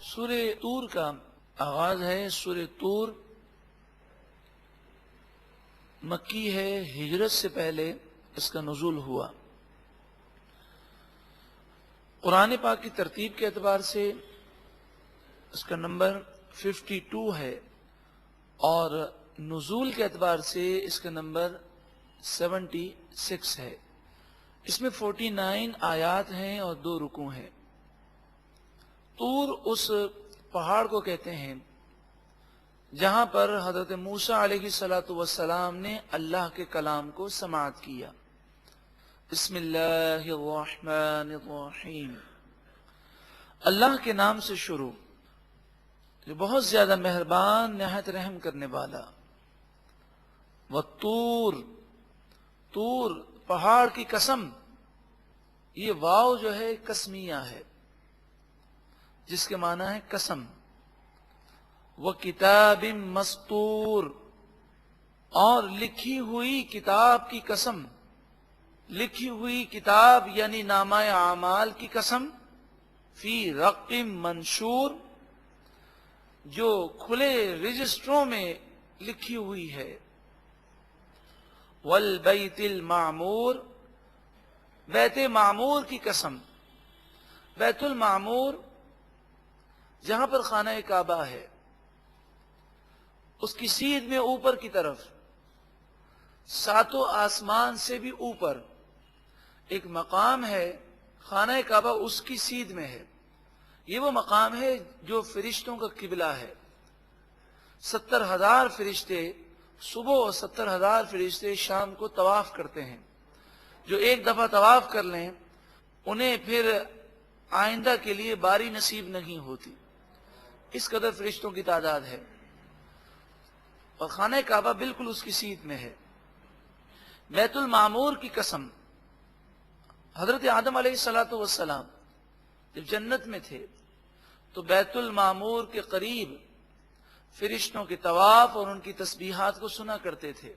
سورہ طور کا آغاز ہے. سورہ طور مکی ہے، ہجرت سے پہلے اس کا نزول ہوا. قرآن پاک کی ترتیب کے اعتبار سے اس کا نمبر 52 ہے اور نزول کے اعتبار سے اس کا نمبر 76 ہے. اس میں 49 آیات ہیں اور 2 رکوع ہیں. طور اس پہاڑ کو کہتے ہیں جہاں پر حضرت موسیٰ علیہ السلام نے اللہ کے کلام کو سماعت کیا. بسم اللہ الرحمن الرحیم. اللہ کے نام سے شروع جو بہت زیادہ مہربان نہایت رحم کرنے والا. والطور، طور پہاڑ کی قسم. یہ واو جو ہے قسمیہ ہے جس کے معنی ہے قسم. وَكِتَابٍ مَسْطُورٍ، اور لکھی ہوئی کتاب کی قسم. لکھی ہوئی کتاب یعنی نامہ اعمال کی قسم. فی رق منشور، جو کھلے رجسٹروں میں لکھی ہوئی ہے. والبیت المعمور، بیت معمور کی قسم. بیت المعمور جہاں پر خانہ کعبہ ہے، اس کی سیدھ میں اوپر کی طرف 7 آسمان سے بھی اوپر ایک مقام ہے. خانہ کعبہ اس کی سیدھ میں ہے. یہ وہ مقام ہے جو فرشتوں کا قبلہ ہے. 70,000 فرشتے صبح اور 70,000 فرشتے شام کو طواف کرتے ہیں. جو ایک دفعہ طواف کر لیں انہیں پھر آئندہ کے لیے باری نصیب نہیں ہوتی. اس قدر فرشتوں کی تعداد ہے اور خانہ کعبہ بالکل اس کی سیدھ میں ہے. بیت المعمور کی قسم. حضرت آدم علیہ السلام جب جنت میں تھے تو بیت المعمور کے قریب فرشتوں کے طواف اور ان کی تسبیحات کو سنا کرتے تھے.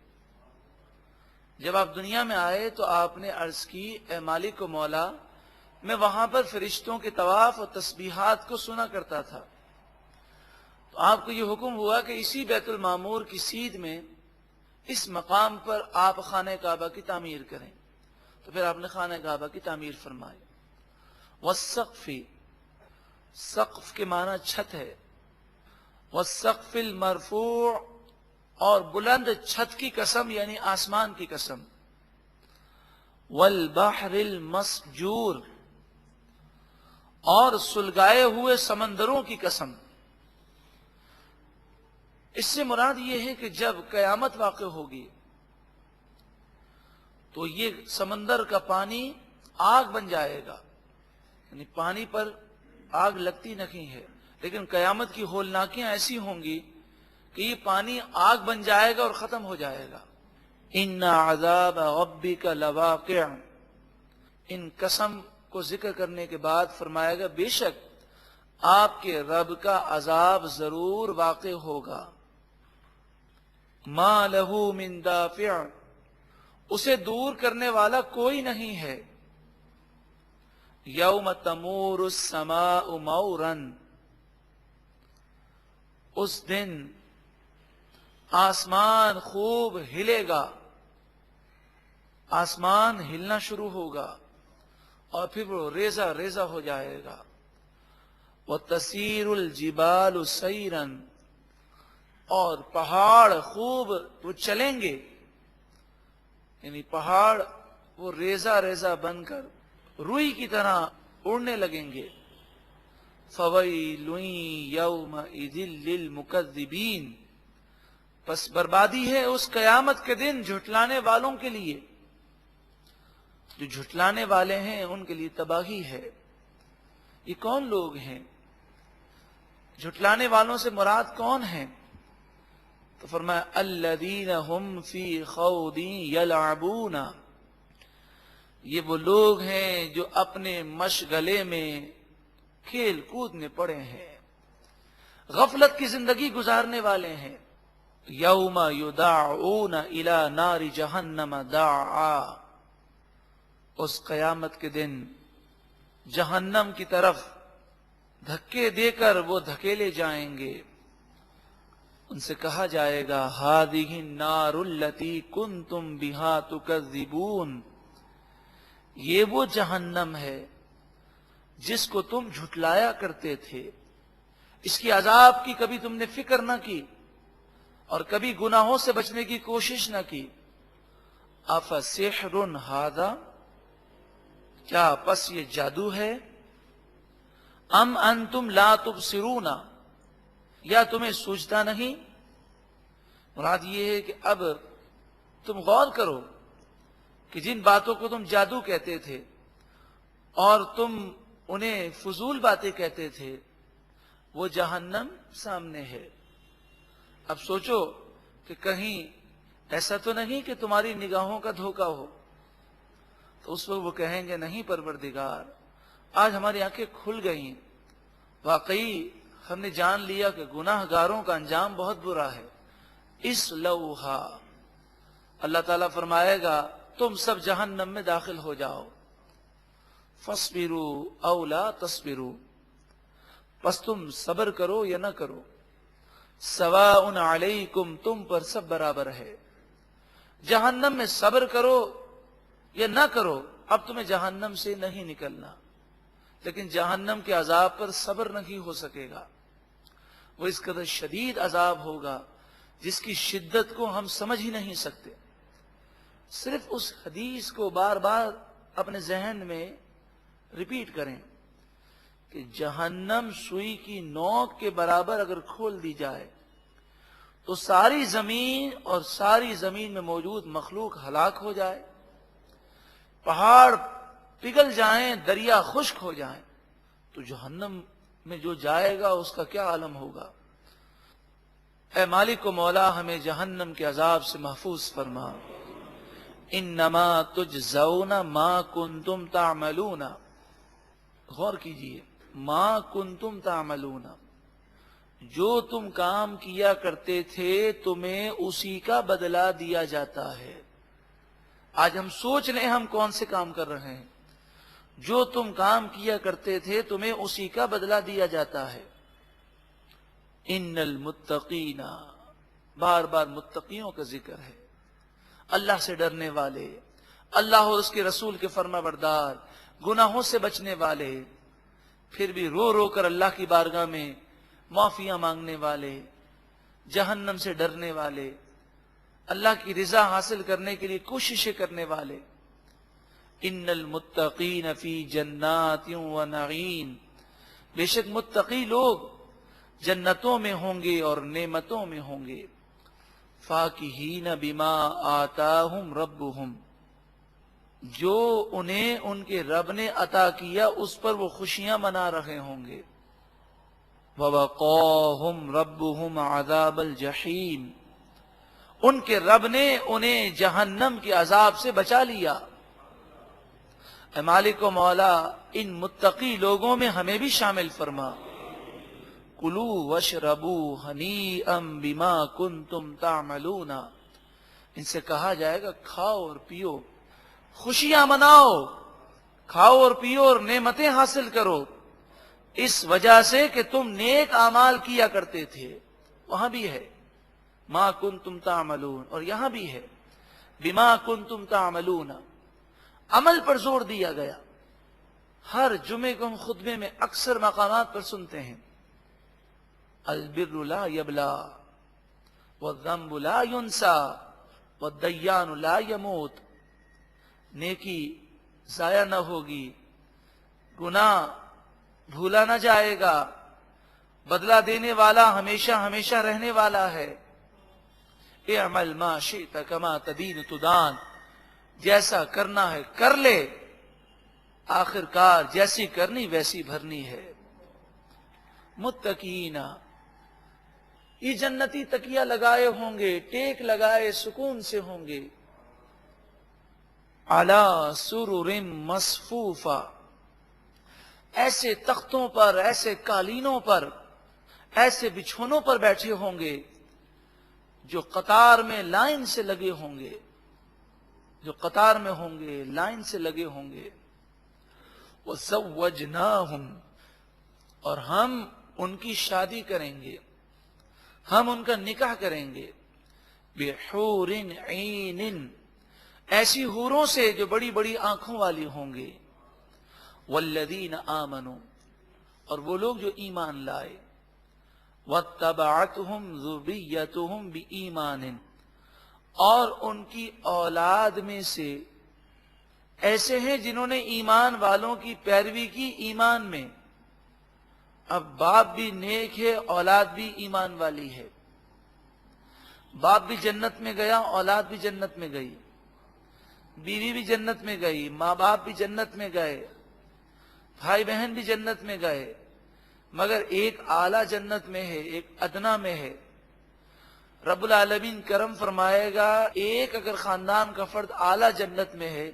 جب آپ دنیا میں آئے تو آپ نے عرض کی، اے مالک و مولا، میں وہاں پر فرشتوں کے طواف اور تسبیحات کو سنا کرتا تھا. تو آپ کو یہ حکم ہوا کہ اسی بیت المعمور کی سیدھ میں اس مقام پر آپ خانہ کعبہ کی تعمیر کریں. تو پھر آپ نے خانہ کعبہ کی تعمیر فرمائی. والسقف، سقف کے معنی چھت ہے. والسقف المرفوع، اور بلند چھت کی قسم یعنی آسمان کی قسم. والبحر المسجور، اور سلگائے ہوئے سمندروں کی قسم. اس سے مراد یہ ہے کہ جب قیامت واقع ہوگی تو یہ سمندر کا پانی آگ بن جائے گا. یعنی پانی پر آگ لگتی نہیں ہے لیکن قیامت کی ہولناکیاں ایسی ہوں گی کہ یہ پانی آگ بن جائے گا اور ختم ہو جائے گا. ان عذاب ربک لواقع، ان قسم کو ذکر کرنے کے بعد فرمائے گا بے شک آپ کے رب کا عذاب ضرور واقع ہوگا. ما لہ من دافع، اسے دور کرنے والا کوئی نہیں ہے. یوم تمور السماء مورا، اس دن آسمان خوب ہلے گا. آسمان ہلنا شروع ہوگا اور پھر وہ ریزہ ریزہ ہو جائے گا. وَتَسِيرُ الْجِبَالُ سَيْرًا، اور پہاڑ خوب وہ چلیں گے. یعنی پہاڑ وہ ریزہ ریزہ بن کر روئی کی طرح اڑنے لگیں گے. فَوَيْلٌ يَوْمَئِذٍ لِّلْمُكَذِّبِينَ، پس بربادی ہے اس قیامت کے دن جھٹلانے والوں کے لیے. جو جھٹلانے والے ہیں ان کے لیے تباہی ہے. یہ کون لوگ ہیں؟ جھٹلانے والوں سے مراد کون ہیں؟ تو فرمایا الذین هم فی خوض یلعبون، یہ وہ لوگ ہیں جو اپنے مشغلے میں کھیل کود میں پڑے ہیں، غفلت کی زندگی گزارنے والے ہیں. یوم یدعون الی نار جہنم دعا، اس قیامت کے دن جہنم کی طرف دھکے دے کر وہ دھکیلے جائیں گے. ان سے کہا جائے گا ہادہ النار التی کنتم بہا تکذبون، یہ وہ جہنم ہے جس کو تم جھٹلایا کرتے تھے، اس کی عذاب کی کبھی تم نے فکر نہ کی اور کبھی گناہوں سے بچنے کی کوشش نہ کی. افسحر ھذا، کیا پس یہ جادو ہے؟ ام انتم لا تبصرون، یا تمہیں سوچتا نہیں؟ مراد یہ ہے کہ اب تم غور کرو کہ جن باتوں کو تم جادو کہتے تھے اور تم انہیں فضول باتیں کہتے تھے، وہ جہنم سامنے ہے. اب سوچو کہ کہیں ایسا تو نہیں کہ تمہاری نگاہوں کا دھوکہ ہو. تو اس وقت وہ کہیں گے نہیں پروردگار، آج ہماری آنکھیں کھل گئیں، واقعی ہم نے جان لیا کہ گناہ گاروں کا انجام بہت برا ہے. اصلوہا، اللہ تعالیٰ فرمائے گا تم سب جہنم میں داخل ہو جاؤ. فاصبروا او لا تصبروا، پس تم صبر کرو یا نہ کرو. سواء علیکم، تم پر سب برابر ہے. جہنم میں صبر کرو یا نہ کرو، اب تمہیں جہنم سے نہیں نکلنا. لیکن جہنم کے عذاب پر صبر نہیں ہو سکے گا. وہ اس قدر شدید عذاب ہوگا جس کی شدت کو ہم سمجھ ہی نہیں سکتے. صرف اس حدیث کو بار بار اپنے ذہن میں ریپیٹ کریں کہ جہنم سوئی کی نوک کے برابر اگر کھول دی جائے تو ساری زمین اور ساری زمین میں موجود مخلوق ہلاک ہو جائے، پہاڑ پگھل جائیں، دریا خشک ہو جائیں، تو جہنم میں جو جائے گا اس کا کیا عالم ہوگا. اے مالک و مولا، ہمیں جہنم کے عذاب سے محفوظ فرما. انما تجزون ما کنتم تعملون، غور کیجئے، ما کنتم تعملون، جو تم کام کیا کرتے تھے تمہیں اسی کا بدلہ دیا جاتا ہے. آج ہم سوچ لیں ہم کون سے کام کر رہے ہیں. جو تم کام کیا کرتے تھے تمہیں اسی کا بدلہ دیا جاتا ہے. ان المتقین، بار بار متقیوں کا ذکر ہے، اللہ سے ڈرنے والے، اللہ اور اس کے رسول کے فرما بردار، گناہوں سے بچنے والے، پھر بھی رو رو کر اللہ کی بارگاہ میں معافیاں مانگنے والے، جہنم سے ڈرنے والے، اللہ کی رضا حاصل کرنے کے لیے کوششیں کرنے والے. ان المتقین فی جنات و نعیم، بے شک متقی لوگ جنتوں میں ہوں گے اور نعمتوں میں ہوں گے. فاکہین بما آتاہم ربہم، جو انہیں ان کے رب نے عطا کیا اس پر وہ خوشیاں منا رہے ہوں گے. وَوَقَاهُمْ رَبُّهُمْ عَذَابَ الْجَحِيمِ، ان کے رب نے انہیں جہنم کے عذاب سے بچا لیا. اے مالک و مولا، ان متقی لوگوں میں ہمیں بھی شامل فرما. کُلُوا وَاشْرَبُوا ہَنِیئًا بِمَا كُنتُمْ تَعْمَلُونَ، ان سے کہا جائے گا کھاؤ اور پیو، خوشیاں مناؤ، کھاؤ اور پیو اور نعمتیں حاصل کرو، اس وجہ سے کہ تم نیک اعمال کیا کرتے تھے. وہاں بھی ہے ما کنتم تعملون، اور یہاں بھی ہے بما کنتم تعملون. عمل پر زور دیا گیا. ہر جمعے کو ہم خطبے میں اکثر مقامات پر سنتے ہیں، البر لا یبلا والذنب لا ینسا والدیان لا یموت. نیکی ضائع نہ ہوگی، گناہ بھولا نہ جائے گا، بدلہ دینے والا ہمیشہ ہمیشہ رہنے والا ہے. اعمل ما شئت کما تدین تدان، جیسا کرنا ہے کر لے، آخر کار جیسی کرنی ویسی بھرنی ہے. متقین، یہ جنتی تکیہ لگائے ہوں گے، ٹیک لگائے سکون سے ہوں گے. علی سرر مصفوفہ، ایسے تختوں پر، ایسے قالینوں پر، ایسے بچھونوں پر بیٹھے ہوں گے جو قطار میں لائن سے لگے ہوں گے، جو قطار میں ہوں گے، لائن سے لگے ہوں گے. وَزَوَّجْنَاهُمْ اور ہم ان کی شادی کریں گے، ہم ان کا نکاح کریں گے، بحور عین، ایسی حوروں سے جو بڑی بڑی آنکھوں والی ہوں گے، والذین آمنوا، اور وہ لوگ جو ایمان لائے، واتبعتہم ذریتہم بایمان، اور ان کی اولاد میں سے ایسے ہیں جنہوں نے ایمان والوں کی پیروی کی ایمان میں۔ اب باپ بھی نیک ہے، اولاد بھی ایمان والی ہے، باپ بھی جنت میں گیا، اولاد بھی جنت میں گئی، بیوی بھی جنت میں گئی، ماں باپ بھی جنت میں گئے، بھائی بہن بھی جنت میں گئے، مگر ایک اعلیٰ جنت میں ہے، ایک ادنا میں ہے۔ رب العالمین کرم فرمائے گا، ایک اگر خاندان کا فرد اعلیٰ جنت میں ہے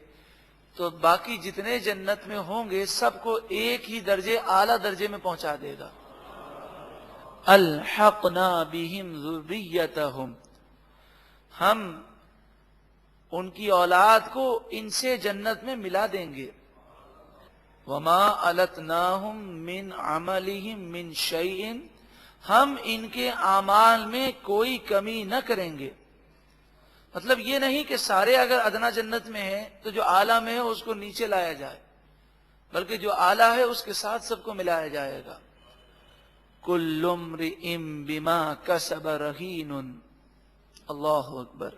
تو باقی جتنے جنت میں ہوں گے سب کو ایک ہی درجے، اعلیٰ درجے میں پہنچا دے گا۔ الحقنا بہم ذریتہم، ہم ان کی اولاد کو ان سے جنت میں ملا دیں گے۔ وما التناہم من عملہم من شیء، ہم ان کے اعمال میں کوئی کمی نہ کریں گے۔ مطلب یہ نہیں کہ سارے اگر ادنا جنت میں ہیں تو جو اعلیٰ میں ہے اس کو نیچے لایا جائے، بلکہ جو اعلیٰ ہے اس کے ساتھ سب کو ملایا جائے گا۔ کل امرئ بما کسب رہین، اللہ اکبر،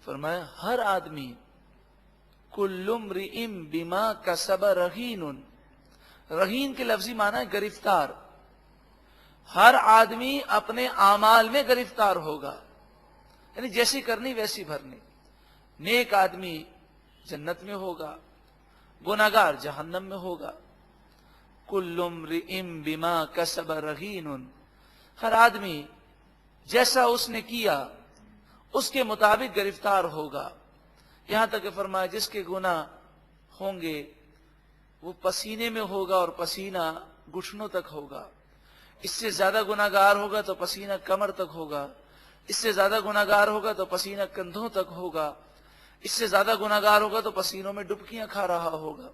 فرمایا ہر آدمی، کل امرئ بما کسب رہین، رہین کے لفظی معنی ہے گرفتار، ہر آدمی اپنے اعمال میں گرفتار ہوگا، یعنی جیسی کرنی ویسی بھرنی۔ نیک آدمی جنت میں ہوگا، گناہگار جہنم میں ہوگا۔ کل امرئ بما کسب رہین، ہر آدمی جیسا اس نے کیا اس کے مطابق گرفتار ہوگا۔ یہاں تک کہ فرمایا جس کے گناہ ہوں گے وہ پسینے میں ہوگا اور پسینہ گھٹنوں تک ہوگا، اس سے زیادہ گناہگار ہوگا تو پسینہ کمر تک ہوگا، اس سے زیادہ گناہگار ہوگا تو پسینہ کندھوں تک ہوگا، اس سے زیادہ گناہگار ہوگا تو پسینوں میں ڈبکیاں کھا رہا ہوگا۔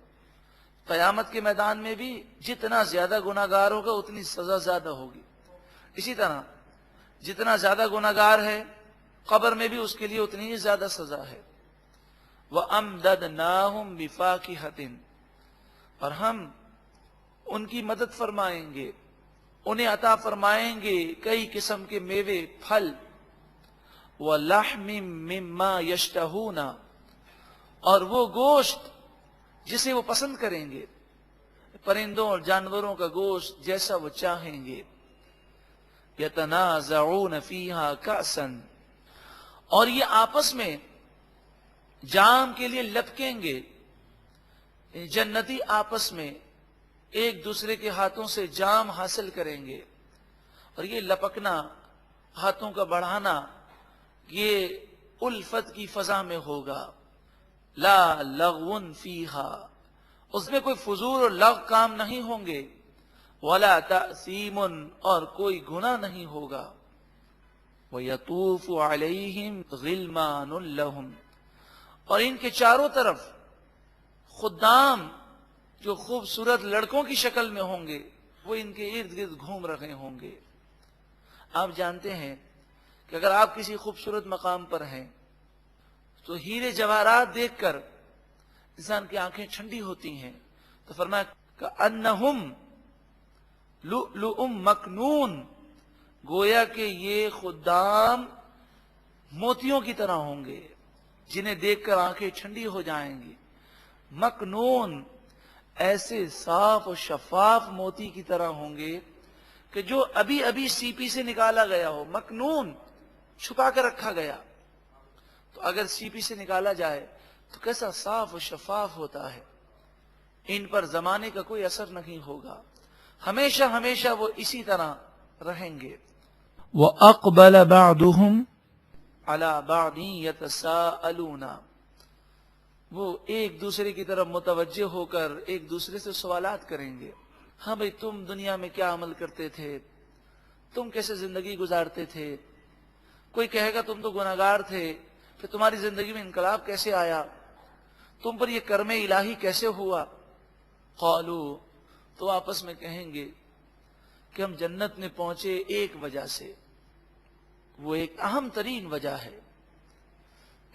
قیامت کے میدان میں بھی جتنا زیادہ گناہگار ہوگا اتنی سزا زیادہ ہوگی۔ اسی طرح جتنا زیادہ گناہگار ہے قبر میں بھی اس کے لیے اتنی ہی زیادہ سزا ہے۔ وَأَمْدَدْنَاهُمْ بِفَاكِهَةٍ، اور ہم ان کی مدد فرمائیں گے، انہیں عطا فرمائیں گے کئی قسم کے میوے پھل، وَلَحْمٍ مِّمَّا يَشْتَهُونَ، اور وہ گوشت جسے وہ پسند کریں گے، پرندوں اور جانوروں کا گوشت جیسا وہ چاہیں گے۔ يَتَنَازَعُونَ فِيهَا كَأْسًا، اور یہ آپس میں جام کے لیے لپکیں گے، جنتی آپس میں ایک دوسرے کے ہاتھوں سے جام حاصل کریں گے، اور یہ لپکنا، ہاتھوں کا بڑھانا، یہ الفت کی فضا میں ہوگا۔ لا لغو فیہا، اس میں کوئی فضول اور لغو کام نہیں ہوں گے، ولا تأثیم، اور کوئی گناہ نہیں ہوگا۔ وَيَطُوفُ عَلَيْهِمْ غِلْمَانٌ لَهُمْ، اور ان کے چاروں طرف خدام جو خوبصورت لڑکوں کی شکل میں ہوں گے وہ ان کے ارد گرد گھوم رہے ہوں گے۔ آپ جانتے ہیں کہ اگر آپ کسی خوبصورت مقام پر ہیں تو ہیرے جواہرات دیکھ کر انسان کی آنکھیں ٹھنڈی ہوتی ہیں، تو فرمایا کأنہم لؤلؤ مکنون، گویا کہ یہ خدام موتیوں کی طرح ہوں گے جنہیں دیکھ کر آنکھیں ٹھنڈی ہو جائیں گی۔ مکنون، ایسے صاف و شفاف موتی کی طرح ہوں گے کہ جو ابھی ابھی سی پی سے نکالا گیا ہو۔ مکنون، چھپا کر رکھا گیا، تو اگر سی پی سے نکالا جائے تو کیسا صاف و شفاف ہوتا ہے۔ ان پر زمانے کا کوئی اثر نہیں ہوگا، ہمیشہ ہمیشہ وہ اسی طرح رہیں گے۔ وَأَقْبَلَ بَعْضُهُمْ عَلَى بَعْضٍ يَتَسَاءَلُونَ، وہ ایک دوسرے کی طرف متوجہ ہو کر ایک دوسرے سے سوالات کریں گے۔ ہاں بھئی، تم دنیا میں کیا عمل کرتے تھے، تم کیسے زندگی گزارتے تھے؟ کوئی کہے گا تم تو گناہگار تھے، پھر تمہاری زندگی میں انقلاب کیسے آیا، تم پر یہ کرم الہی کیسے ہوا؟ قالوا، تو آپس میں کہیں گے کہ ہم جنت میں پہنچے ایک وجہ سے، وہ ایک اہم ترین وجہ ہے،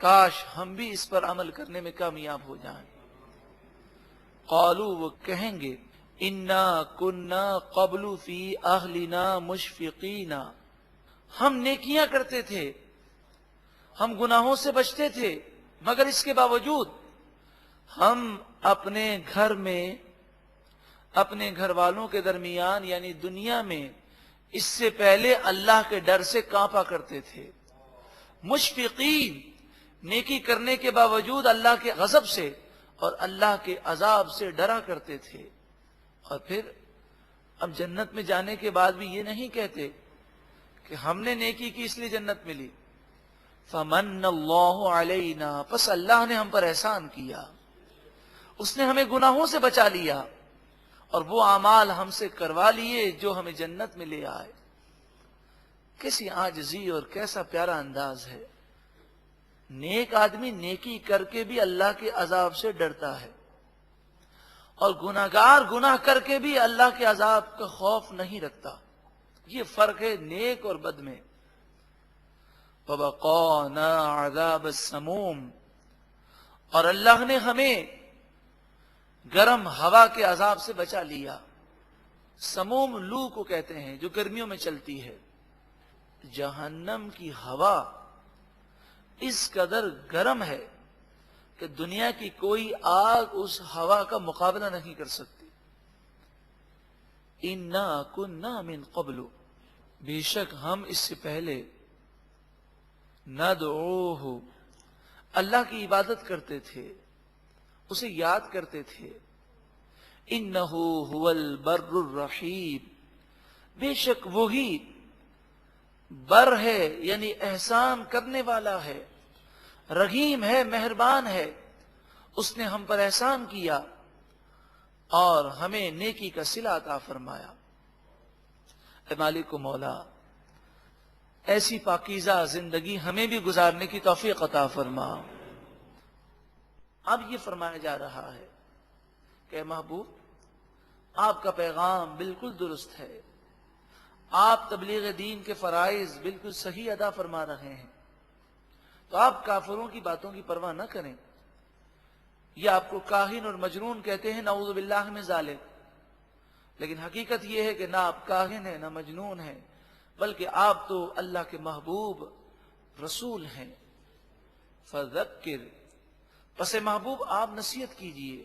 کاش ہم بھی اس پر عمل کرنے میں کامیاب ہو جائیں۔ قالوا، وہ کہیں گے، انا کنا قبل فی اہلنا مشفقین، ہم نیکیاں کرتے تھے، ہم گناہوں سے بچتے تھے، مگر اس کے باوجود ہم اپنے گھر میں، اپنے گھر والوں کے درمیان یعنی دنیا میں اس سے پہلے اللہ کے ڈر سے کانپا کرتے تھے۔ مشفقین، نیکی کرنے کے باوجود اللہ کے غضب سے اور اللہ کے عذاب سے ڈرا کرتے تھے۔ اور پھر اب جنت میں جانے کے بعد بھی یہ نہیں کہتے کہ ہم نے نیکی کی اس لیے جنت ملی۔ فمن اللہ علینا، پس اللہ نے ہم پر احسان کیا، اس نے ہمیں گناہوں سے بچا لیا اور وہ اعمال ہم سے کروا لیے جو ہمیں جنت میں لے آئے۔ کیسی عاجزی اور کیسا پیارا انداز ہے۔ نیک آدمی نیکی کر کے بھی اللہ کے عذاب سے ڈرتا ہے، اور گناہگار گناہ کر کے بھی اللہ کے عذاب کا خوف نہیں رکھتا۔ یہ فرق ہے نیک اور بد میں۔ وَبَقَانَا عَذَابَ السَّمُومِ، اور اللہ نے ہمیں گرم ہوا کے عذاب سے بچا لیا۔ سموم لو کو کہتے ہیں جو گرمیوں میں چلتی ہے۔ جہنم کی ہوا اس قدر گرم ہے کہ دنیا کی کوئی آگ اس ہوا کا مقابلہ نہیں کر سکتی۔ اِنَّا كُنَّا مِن قَبْلُ، بے شک ہم اس سے پہلے، ندعوہ، اللہ کی عبادت کرتے تھے، اسے یاد کرتے تھے۔ انہ هو البر الرحیم، بے شک وہی بر ہے یعنی احسان کرنے والا ہے، رحیم ہے، مہربان ہے، اس نے ہم پر احسان کیا اور ہمیں نیکی کا صلہ عطا فرمایا۔ اے مالک و مولا، ایسی پاکیزہ زندگی ہمیں بھی گزارنے کی توفیق عطا فرما۔ اب یہ فرمایا جا رہا ہے کہ اے محبوب، آپ کا پیغام بالکل درست ہے، آپ تبلیغ دین کے فرائض بالکل صحیح ادا فرما رہے ہیں، تو آپ کافروں کی باتوں کی پرواہ نہ کریں۔ یہ آپ کو کاہن اور مجنون کہتے ہیں، نعوذ باللہ من ذالک، لیکن حقیقت یہ ہے کہ نہ آپ کاہن ہیں نہ مجنون ہیں، بلکہ آپ تو اللہ کے محبوب رسول ہیں۔ فذکر، پس محبوب آپ نصیحت کیجئے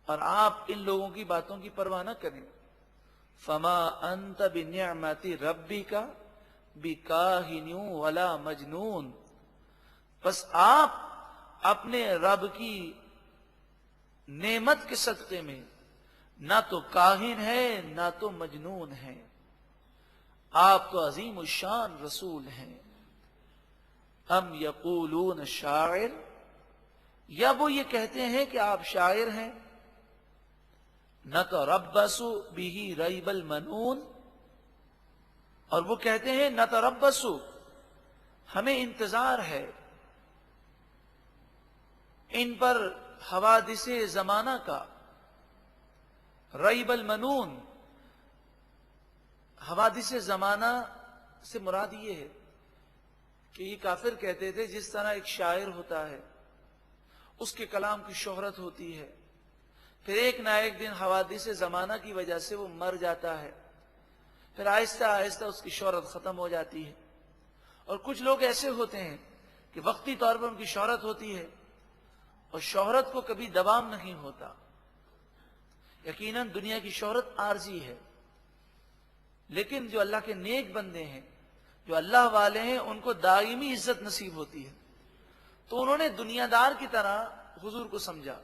اور آپ ان لوگوں کی باتوں کی پرواہ نہ کریں۔ فما انت بنعمت ربک بکاہن ولا مجنون، پس آپ اپنے رب کی نعمت کے صدقے میں نہ تو کاہن ہے نہ تو مجنون ہیں، آپ تو عظیم الشان رسول ہیں۔ ام یقولون شاعر، یا وہ یہ کہتے ہیں کہ آپ شاعر ہیں۔ نتربص به ریب المنون، اور وہ کہتے ہیں نتربص، ہمیں انتظار ہے ان پر حوادث زمانہ کا۔ ریب المنون، حوادث زمانہ سے مراد یہ ہے کہ یہ کافر کہتے تھے جس طرح ایک شاعر ہوتا ہے، اس کے کلام کی شہرت ہوتی ہے، پھر ایک نہ ایک دن حوادث زمانہ کی وجہ سے وہ مر جاتا ہے، پھر آہستہ آہستہ اس کی شہرت ختم ہو جاتی ہے۔ اور کچھ لوگ ایسے ہوتے ہیں کہ وقتی طور پر ان کی شہرت ہوتی ہے اور شہرت کو کبھی دوام نہیں ہوتا۔ یقیناً دنیا کی شہرت عارضی ہے، لیکن جو اللہ کے نیک بندے ہیں، جو اللہ والے ہیں، ان کو دائمی عزت نصیب ہوتی ہے۔ تو انہوں نے دنیا دار کی طرح حضور کو سمجھا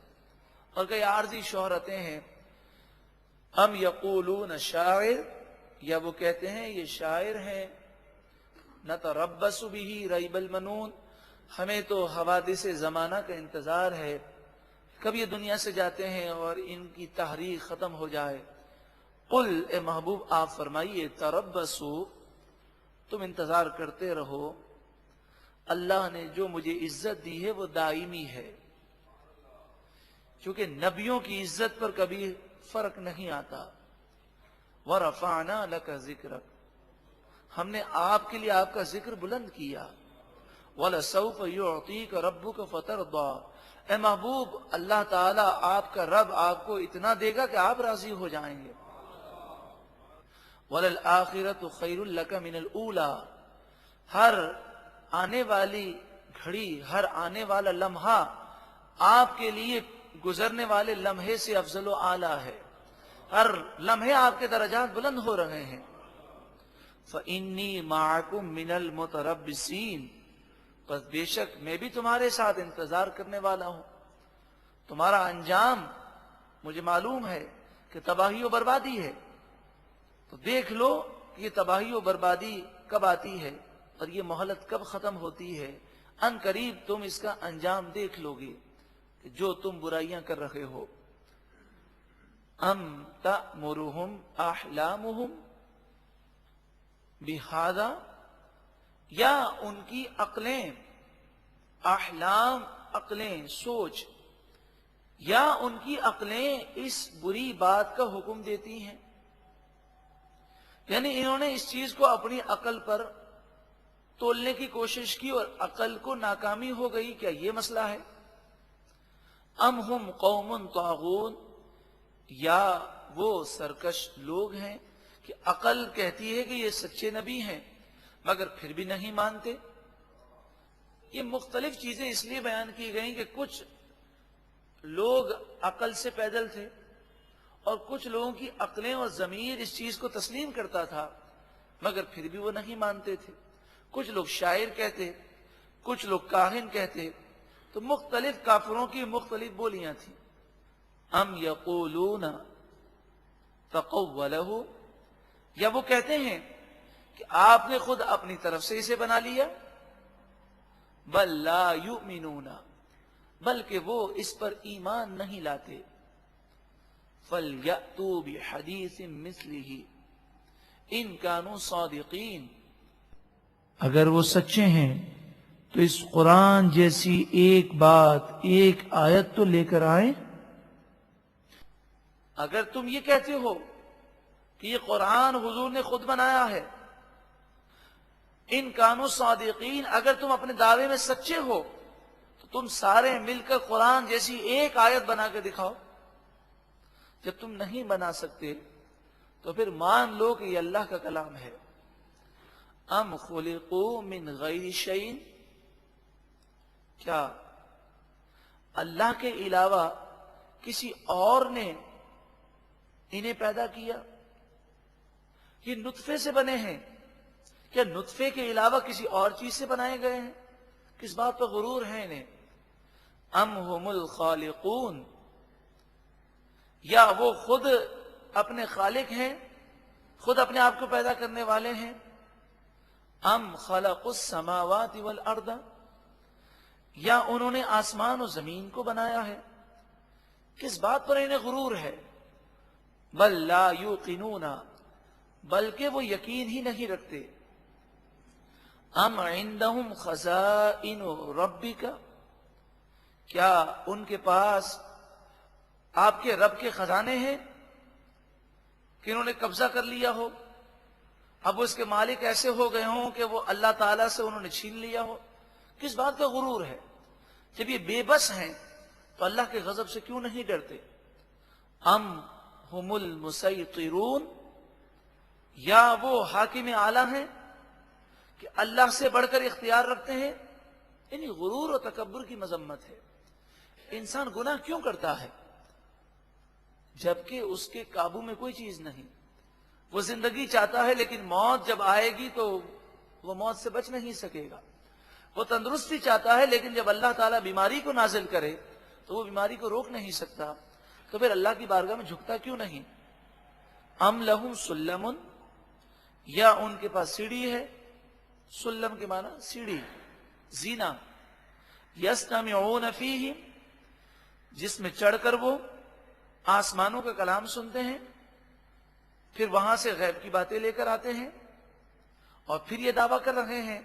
اور کئی عارضی شہرتیں ہیں۔ ام یقولون شاعر، یا وہ کہتے ہیں یہ شاعر ہیں۔ نتربص به ریب المنون، ہمیں تو حوادث زمانہ کا انتظار ہے، کب یہ دنیا سے جاتے ہیں اور ان کی تحریک ختم ہو جائے۔ قل، اے محبوب آپ فرمائیے، تربصوا، تم انتظار کرتے رہو، اللہ نے جو مجھے عزت دی ہے وہ دائمی ہے۔ چونکہ نبیوں کی عزت پر کبھی فرق نہیں آتا. وَرَفَعْنَا لَكَ ذِكْرَكَ، ہم نے آپ کے لیے آپ کا ذکر بلند کیا. وَلَسَوْفَ يُعْطِيكَ رَبُّكَ فَتَرْضَىٰ، اے محبوب اللہ تعالیٰ آپ کا رب آپ کو اتنا دے گا کہ آپ راضی ہو جائیں گے. وَلَلْآخِرَةُ خَيْرٌ لَكَ مِنَ الْأُولَىٰ، ہر آنے والی گھڑی، ہر آنے والا لمحہ آپ کے لیے گزرنے والے لمحے سے افضل و اعلیٰ ہے. ہر لمحے آپ کے درجات بلند ہو رہے ہیں. فَإِنِّي مَعَكُمْ مِنَ الْمُتَرَبِّصِينَ، بس بے شک میں بھی تمہارے ساتھ انتظار کرنے والا ہوں. تمہارا انجام مجھے معلوم ہے کہ تباہی و بربادی ہے، تو دیکھ لو کہ یہ تباہی و بربادی کب آتی ہے اور یہ مہلت کب ختم ہوتی ہے. ان قریب تم اس کا انجام دیکھ لو گے کہ جو تم برائیاں کر رہے ہو. ام تأمرہم احلامہم بہذا، یا ان کی عقلیں، احلام عقلیں سوچ، یا ان کی عقلیں اس بری بات کا حکم دیتی ہیں. یعنی انہوں نے اس چیز کو اپنی عقل پر تولنے کی کوشش کی اور عقل کو ناکامی ہو گئی. کیا یہ مسئلہ ہے؟ ام ہم قوم طاغون، یا وہ سرکش لوگ ہیں کہ عقل کہتی ہے کہ یہ سچے نبی ہیں مگر پھر بھی نہیں مانتے. یہ مختلف چیزیں اس لیے بیان کی گئیں کہ کچھ لوگ عقل سے پیدل تھے اور کچھ لوگوں کی عقلیں اور ضمیر اس چیز کو تسلیم کرتا تھا مگر پھر بھی وہ نہیں مانتے تھے. کچھ لوگ شاعر کہتے، کچھ لوگ کاہن کہتے. تو مختلف کافروں کی مختلف بولیاں تھیں. ام یقولون تقولہ، یا وہ کہتے ہیں کہ آپ نے خود اپنی طرف سے اسے بنا لیا. بل لا یؤمنون، بلکہ وہ اس پر ایمان نہیں لاتے. فَلْيَأْتُوا بِحَدِيثٍ مِثْلِهِ إِن كَانُوا صَادِقِينَ، اگر وہ سچے ہیں تو اس قرآن جیسی ایک بات، ایک آیت تو لے کر آئیں. اگر تم یہ کہتے ہو کہ یہ قرآن حضور نے خود بنایا ہے، ان کانوا صادقین، اگر تم اپنے دعوے میں سچے ہو تو تم سارے مل کر قرآن جیسی ایک آیت بنا کے دکھاؤ. جب تم نہیں بنا سکتے تو پھر مان لو کہ یہ اللہ کا کلام ہے. ام خلقوا من غیر شیء، کیا اللہ کے علاوہ کسی اور نے انہیں پیدا کیا؟ یہ نطفے سے بنے ہیں، کیا نطفے کے علاوہ کسی اور چیز سے بنائے گئے ہیں؟ کس بات پر غرور ہے انہیں؟ ام ہم الخالقون، یا وہ خود اپنے خالق ہیں، خود اپنے آپ کو پیدا کرنے والے ہیں. ام خلقوا السماوات والارض، یا انہوں نے آسمان و زمین کو بنایا ہے. کس بات پر انہیں غرور ہے؟ بل لا یوقنون، بلکہ وہ یقین ہی نہیں رکھتے. ام عندہم خزائن ربک، کیا ان کے پاس آپ کے رب کے خزانے ہیں کہ انہوں نے قبضہ کر لیا ہو، اب وہ اس کے مالک ایسے ہو گئے ہوں کہ وہ اللہ تعالیٰ سے انہوں نے چھین لیا ہو؟ کس بات کا غرور ہے؟ جب یہ بے بس ہیں تو اللہ کے غضب سے کیوں نہیں ڈرتے؟ ام ہم المسیطرون، یا وہ حاکم اعلیٰ ہیں کہ اللہ سے بڑھ کر اختیار رکھتے ہیں. یعنی غرور و تکبر کی مذمت ہے. انسان گناہ کیوں کرتا ہے جبکہ اس کے قابو میں کوئی چیز نہیں؟ وہ زندگی چاہتا ہے لیکن موت جب آئے گی تو وہ موت سے بچ نہیں سکے گا. وہ تندرستی چاہتا ہے لیکن جب اللہ تعالیٰ بیماری کو نازل کرے تو وہ بیماری کو روک نہیں سکتا. تو پھر اللہ کی بارگاہ میں جھکتا کیوں نہیں؟ ام لہم سلم، یا ان کے پاس سیڑھی ہے. سلم کے معنی سیڑھی، زینہ. یستمعون فیہ، جس میں چڑھ کر وہ آسمانوں کا کلام سنتے ہیں، پھر وہاں سے غیب کی باتیں لے کر آتے ہیں، اور پھر یہ دعویٰ کر رہے ہیں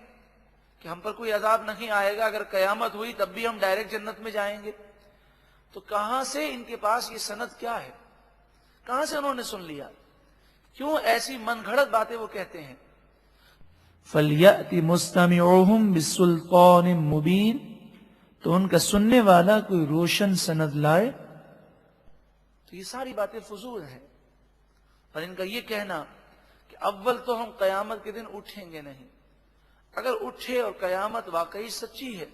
کہ ہم پر کوئی عذاب نہیں آئے گا، اگر قیامت ہوئی تب بھی ہم ڈائریکٹ جنت میں جائیں گے. تو کہاں سے ان کے پاس یہ سند کیا ہے؟ کہاں سے انہوں نے سن لیا؟ کیوں ایسی من گھڑت باتیں وہ کہتے ہیں؟ فَلْيَأْتِ مُسْتَمِعُهُمْ بِسُلْطَانٍ مُبِينٍ، تو ان کا سننے والا کوئی روشن سند لائے۔ تو یہ ساری باتیں فضول ہیں، اور ان کا یہ کہنا کہ اول تو ہم قیامت کے دن اٹھیں گے نہیں، اگر اٹھے اور قیامت واقعی سچی ہے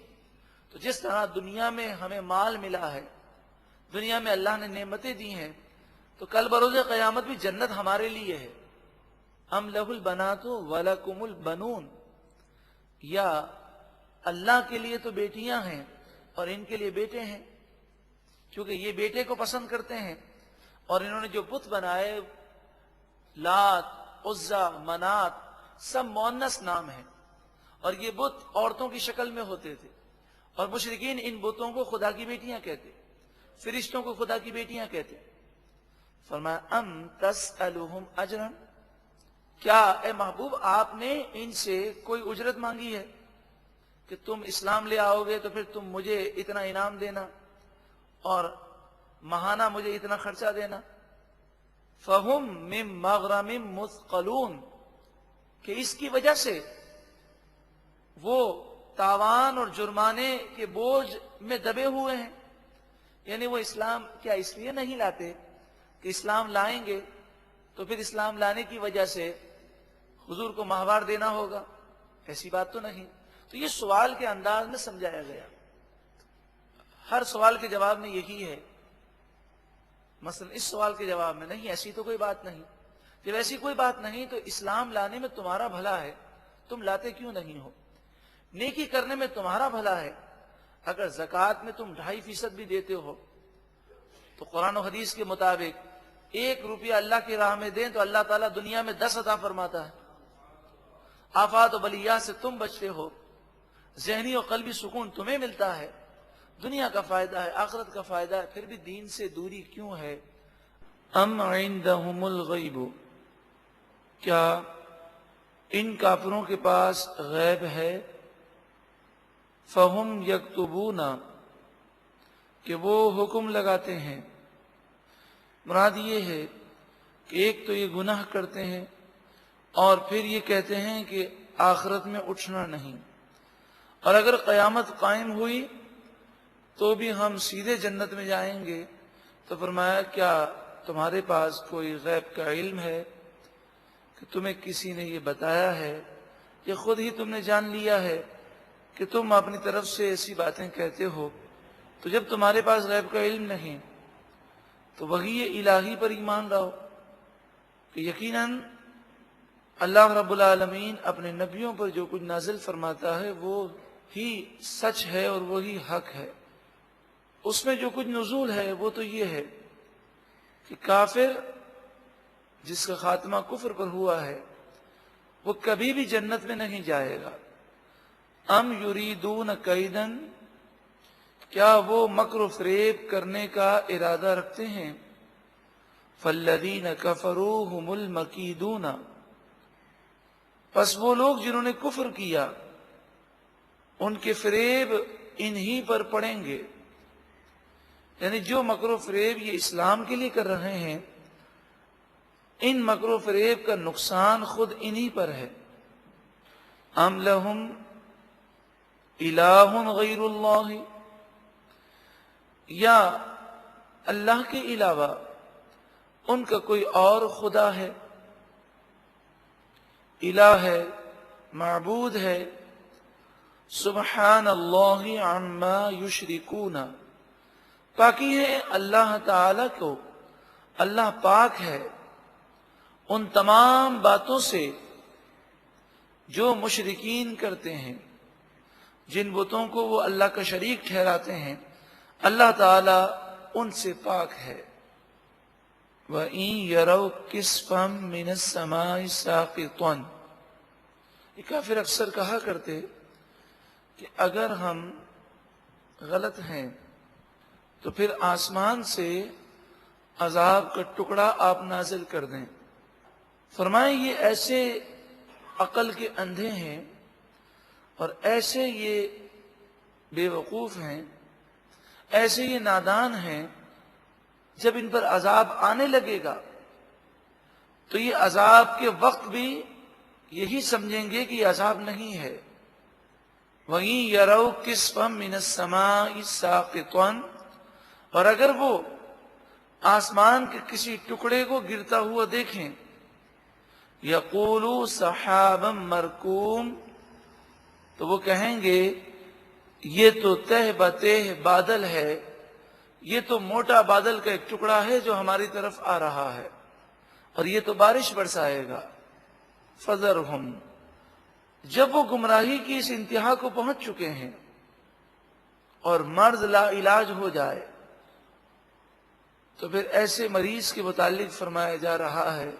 تو جس طرح دنیا میں ہمیں مال ملا ہے، دنیا میں اللہ نے نعمتیں دی ہیں، تو کل بروز قیامت بھی جنت ہمارے لیے ہے۔ ام لہ البنات ولکم البنون، یا اللہ کے لیے تو بیٹیاں ہیں اور ان کے لیے بیٹے ہیں، کیونکہ یہ بیٹے کو پسند کرتے ہیں، اور انہوں نے جو بت بنائے لات، عزا، منات، سب مؤنث نام ہیں، اور یہ بت عورتوں کی شکل میں ہوتے تھے، اور مشرکین ان بتوں کو خدا کی بیٹیاں کہتے، فرشتوں کو خدا کی بیٹیاں کہتے۔ فرمایا ام تسألہم اجرا، کیا اے محبوب آپ نے ان سے کوئی اجرت مانگی ہے کہ تم اسلام لے آؤ گے تو پھر تم مجھے اتنا انعام دینا اور ماہانہ مجھے اتنا خرچہ دینا؟ فہم من مغرم مثقلون، کہ اس کی وجہ سے وہ تاوان اور جرمانے کے بوجھ میں دبے ہوئے ہیں۔ یعنی وہ اسلام کیا اس لیے نہیں لاتے کہ اسلام لائیں گے تو پھر اسلام لانے کی وجہ سے حضور کو ماہوار دینا ہوگا؟ ایسی بات تو نہیں۔ تو یہ سوال کے انداز میں سمجھایا گیا، ہر سوال کے جواب میں یہی ہے، مثلا اس سوال کے جواب میں نہیں، ایسی تو کوئی بات نہیں۔ جب ایسی کوئی بات نہیں تو اسلام لانے میں تمہارا بھلا ہے، تم لاتے کیوں نہیں ہو؟ نیکی کرنے میں تمہارا بھلا ہے، اگر زکوٰۃ میں تم 2.5% بھی دیتے ہو تو قرآن و حدیث کے مطابق 1 روپیہ اللہ کی راہ میں دیں تو اللہ تعالیٰ دنیا میں 10 عطا فرماتا ہے۔ آفات و بلیات سے تم بچتے ہو، ذہنی و قلبی سکون تمہیں ملتا ہے، دنیا کا فائدہ ہے، آخرت کا فائدہ ہے، پھر بھی دین سے دوری کیوں ہے؟ ام عندہم الغیب، کیا ان کافروں کے پاس غیب ہے؟ فہم یکتبون، کہ وہ حکم لگاتے ہیں۔ مراد یہ ہے کہ ایک تو یہ گناہ کرتے ہیں اور پھر یہ کہتے ہیں کہ آخرت میں اٹھنا نہیں، اور اگر قیامت قائم ہوئی تو بھی ہم سیدھے جنت میں جائیں گے۔ تو فرمایا کیا تمہارے پاس کوئی غیب کا علم ہے کہ تمہیں کسی نے یہ بتایا ہے، یا خود ہی تم نے جان لیا ہے کہ تم اپنی طرف سے ایسی باتیں کہتے ہو؟ تو جب تمہارے پاس غیب کا علم نہیں تو وحی الہی پر ایمان لاؤ کہ یقیناً اللہ رب العالمین اپنے نبیوں پر جو کچھ نازل فرماتا ہے وہ ہی سچ ہے اور وہی حق ہے۔ اس میں جو کچھ نزول ہے وہ تو یہ ہے کہ کافر جس کا خاتمہ کفر پر ہوا ہے وہ کبھی بھی جنت میں نہیں جائے گا۔ ام یریدون کیدن، کیا وہ مکر و فریب کرنے کا ارادہ رکھتے ہیں؟ فالذین کفروا هم المکیدون، پس وہ لوگ جنہوں نے کفر کیا ان کے فریب انہی پر پڑیں گے۔ یعنی جو مکر و فریب یہ اسلام کے لیے کر رہے ہیں، ان مکر و فریب کا نقصان خود انہی پر ہے۔ ام لہم الہ غیر اللہ، یا اللہ کے علاوہ ان کا کوئی اور خدا ہے، الہ ہے، معبود ہے۔ سبحان اللہ عما یشرکون، پاکی ہے اللہ تعالی کو، اللہ پاک ہے ان تمام باتوں سے جو مشرکین کرتے ہیں، جن بتوں کو وہ اللہ کا شریک ٹھہراتے ہیں، اللہ تعالی ان سے پاک ہے۔ وَإِن يَرَوْا كِسْفًا مِّنَ السَّمَاءِ سَاقِطًا، یہ کافر اکثر کہا کرتے کہ اگر ہم غلط ہیں تو پھر آسمان سے عذاب کا ٹکڑا آپ نازل کر دیں۔ فرمائیں یہ ایسے عقل کے اندھے ہیں اور ایسے یہ بے وقوف ہیں، ایسے یہ نادان ہیں، جب ان پر عذاب آنے لگے گا تو یہ عذاب کے وقت بھی یہی سمجھیں گے کہ یہ عذاب نہیں ہے۔ وَإِن يَرَوْا كِسْفًا مِّنَ السَّمَاءِ سَاقِطًا، اور اگر وہ آسمان کے کسی ٹکڑے کو گرتا ہوا دیکھیں، يَقُولُوا سَحَابًا مَّرْكُومٌ، تو وہ کہیں گے یہ تو تہ بتہ بادل ہے، یہ تو موٹا بادل کا ایک ٹکڑا ہے جو ہماری طرف آ رہا ہے اور یہ تو بارش برسائے گا۔ فَذَرْهُمْ، جب وہ گمراہی کی اس انتہا کو پہنچ چکے ہیں اور مرض لا علاج ہو جائے، تو پھر ایسے مریض کے متعلق فرمایا جا رہا ہے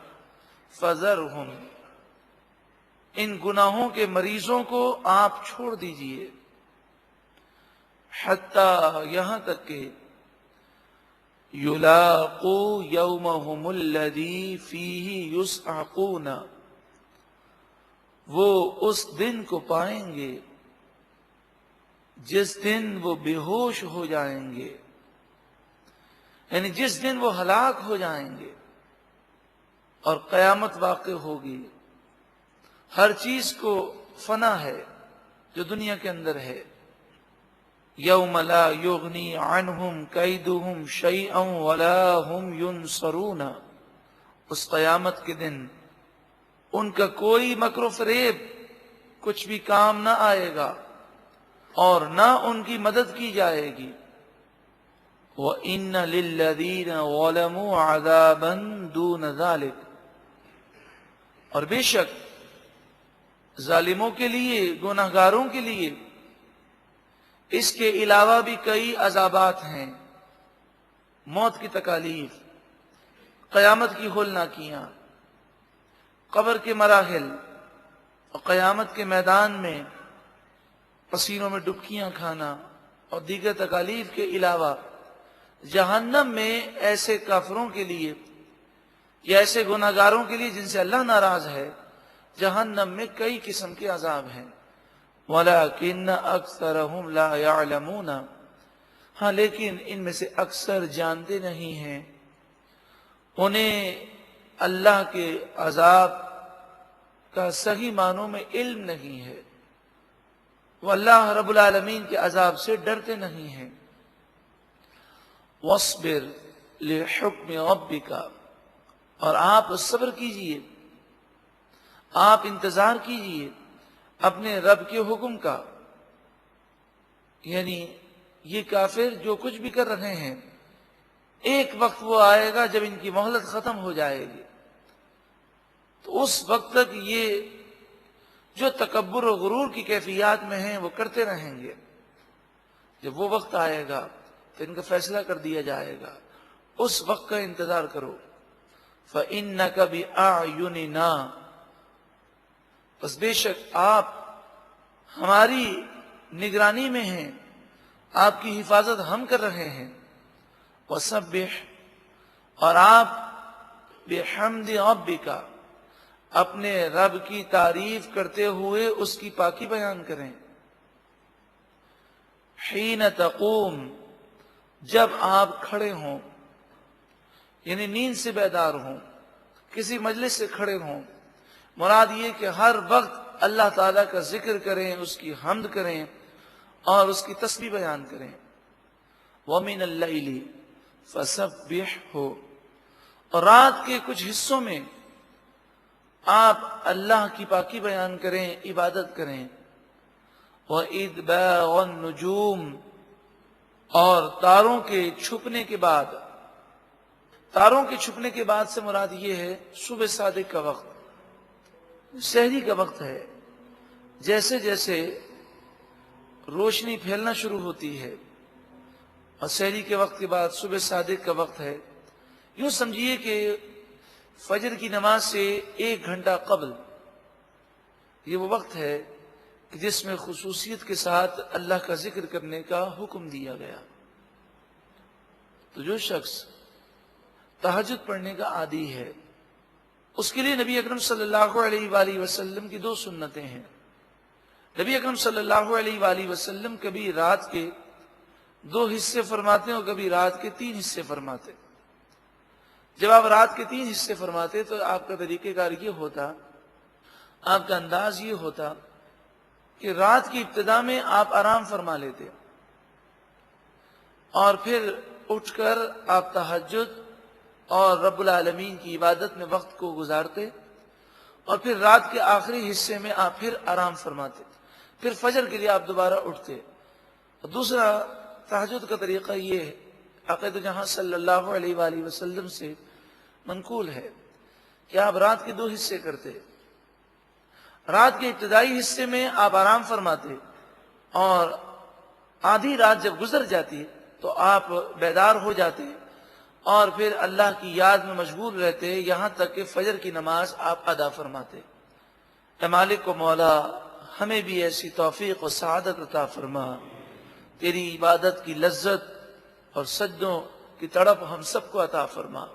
فَذَرْهُمْ، ان گناہوں کے مریضوں کو آپ چھوڑ دیجئے، حتیٰ یہاں تک کہ یلاقوا یومہم الذی فیہ یصعقون، وہ اس دن کو پائیں گے جس دن وہ بے ہوش ہو جائیں گے، یعنی جس دن وہ ہلاک ہو جائیں گے اور قیامت واقع ہوگی۔ ہر چیز کو فنا ہے جو دنیا کے اندر ہے۔ یوم لا یغنی عنہم کیدہم شیئا ولا ہم ینصرون، اس قیامت کے دن ان کا کوئی مکر و فریب کچھ بھی کام نہ آئے گا اور نہ ان کی مدد کی جائے گی۔ وَإِنَّ لِلَّذِينَ ظَلَمُوا عَذَابًا دُونَ ذَلِكَ، اور بے شک ظالموں کے لیے، گناہگاروں کے لیے اس کے علاوہ بھی کئی عذابات ہیں۔ موت کی تکالیف، قیامت کی ہولناکیاں، قبر کے مراحل اور قیامت کے میدان میں پسینوں میں ڈبکیاں کھانا اور دیگر تکالیف کے علاوہ جہنم میں ایسے کافروں کے لیے یا ایسے گناہگاروں کے لیے جن سے اللہ ناراض ہے، جہنم میں کئی قسم کے عذاب ہیں۔ وَلَكِنَّ أَكْثَرَهُمْ لَا يَعْلَمُونَ، ہاں لیکن ان میں سے اکثر جانتے نہیں ہیں، انہیں اللہ کے عذاب کا صحیح معنوں میں علم نہیں ہے، وہ اللہ رب العالمین کے عذاب سے ڈرتے نہیں ہیں۔ وَاصْبِرْ لِحُكْمِ رَبِّكَ، اور آپ صبر کیجئے، آپ انتظار کیجئے اپنے رب کے حکم کا، یعنی یہ کافر جو کچھ بھی کر رہے ہیں، ایک وقت وہ آئے گا جب ان کی مہلت ختم ہو جائے گی، تو اس وقت تک یہ جو تکبر و غرور کی کیفیات میں ہیں وہ کرتے رہیں گے۔ جب وہ وقت آئے گا تو ان کا فیصلہ کر دیا جائے گا، اس وقت کا انتظار کرو۔ فَإِنَّكَ بِأَعْيُنِنَا، بس بے شک آپ ہماری نگرانی میں ہیں، آپ کی حفاظت ہم کر رہے ہیں۔ وَسَبِّحْ، اور آپ بِحَمْدِ رَبِّكَ، اپنے رب کی تعریف کرتے ہوئے اس کی پاکی بیان کریں۔ حِينَ تَقُومُ، جب آپ کھڑے ہوں، یعنی نیند سے بیدار ہوں، کسی مجلس سے کھڑے ہوں، مراد یہ کہ ہر وقت اللہ تعالیٰ کا ذکر کریں، اس کی حمد کریں اور اس کی تسبیح بیان کریں۔ وَمِنَ اللَّيْلِ فَسَبِّحْهُ، اور رات کے کچھ حصوں میں آپ اللہ کی پاکی بیان کریں، عبادت کریں۔ وَإِدْبَارَ النُّجُومِ، اور تاروں کے چھپنے کے بعد، تاروں کے چھپنے کے بعد سے مراد یہ ہے صبح صادق کا وقت، سحری کا وقت ہے۔ جیسے جیسے روشنی پھیلنا شروع ہوتی ہے اور سحری کے وقت کے بعد صبح صادق کا وقت ہے، یوں سمجھیے کہ فجر کی نماز سے 1 گھنٹہ قبل یہ وہ وقت ہے کہ جس میں خصوصیت کے ساتھ اللہ کا ذکر کرنے کا حکم دیا گیا۔ تو جو شخص تہجد پڑھنے کا عادی ہے، اس کے لیے نبی اکرم صلی اللہ علیہ وآلہ وسلم کی 2 سنتیں ہیں۔ نبی اکرم صلی اللہ علیہ وآلہ وسلم کبھی رات کے 2 حصے فرماتے ہیں اور کبھی رات کے 3 حصے فرماتے. جب آپ رات کے 3 حصے فرماتے تو آپ کا طریقہ کار یہ ہوتا، آپ کا انداز یہ ہوتا کہ رات کی ابتدا میں آپ آرام فرما لیتے اور پھر اٹھ کر آپ تہجد اور رب العالمین کی عبادت میں وقت کو گزارتے، اور پھر رات کے آخری حصے میں آپ پھر آرام فرماتے، پھر فجر کے لیے آپ دوبارہ اٹھتے. اور دوسرا تہجد کا طریقہ یہ ہے، عقیدہ جہاں صلی اللہ علیہ وآلہ وسلم سے منقول ہے کہ آپ رات کے 2 حصے کرتے. رات کے ابتدائی حصے میں آپ آرام فرماتے اور آدھی رات جب گزر جاتی تو آپ بیدار ہو جاتے اور پھر اللہ کی یاد میں مشغول رہتے یہاں تک کہ فجر کی نماز آپ ادا فرماتے. اے مالک و مولا، ہمیں بھی ایسی توفیق و سعادت عطا فرما، تیری عبادت کی لذت اور سجدوں کی تڑپ ہم سب کو عطا فرما.